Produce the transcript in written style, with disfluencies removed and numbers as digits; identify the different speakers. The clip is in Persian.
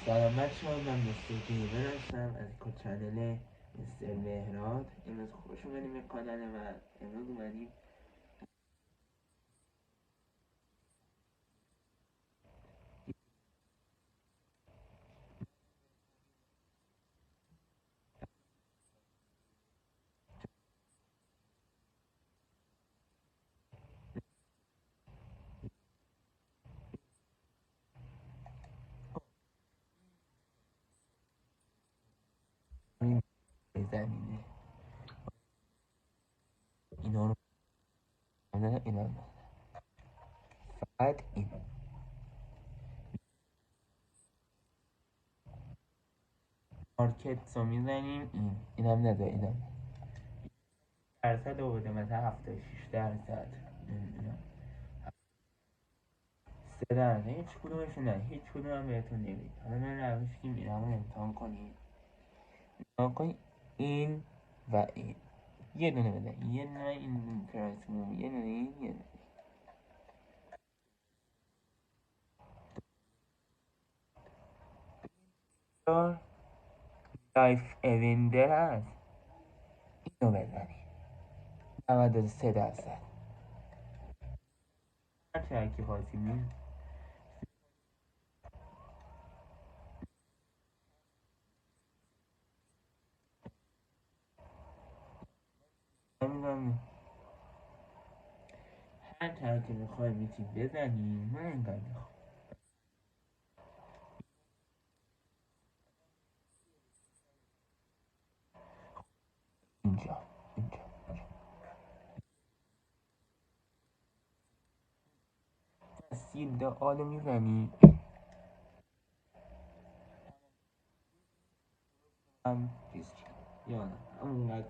Speaker 1: سلام بچه ها، من مستر گیمر هستم از چنل مستر مهراد. امروز خوش اومدیم به کانال من. امروز اومدیم این زمینه اینا رو اینا فقط این مارکت رو میزنیم. این هم نده، اینم درصد آورده مثلا 76%. اینا 3%. هیچ کدومشون نه، هیچ کدوم هم بهتون نمید. حالا من روش که میرم رو امتحان کنیم. این و این یه دونه بده، یه دونه این پرایس میوم، یه دونه این، یه دونه لایف اویندر هست. اینو بزنی 93%. هر ترکی خواستیم نمیدونم، هر ترکی میخوای میتونی بزنی. من انقدر میخوام اینجا سیل آلو میزنی. هم چیز یا نه اونقدر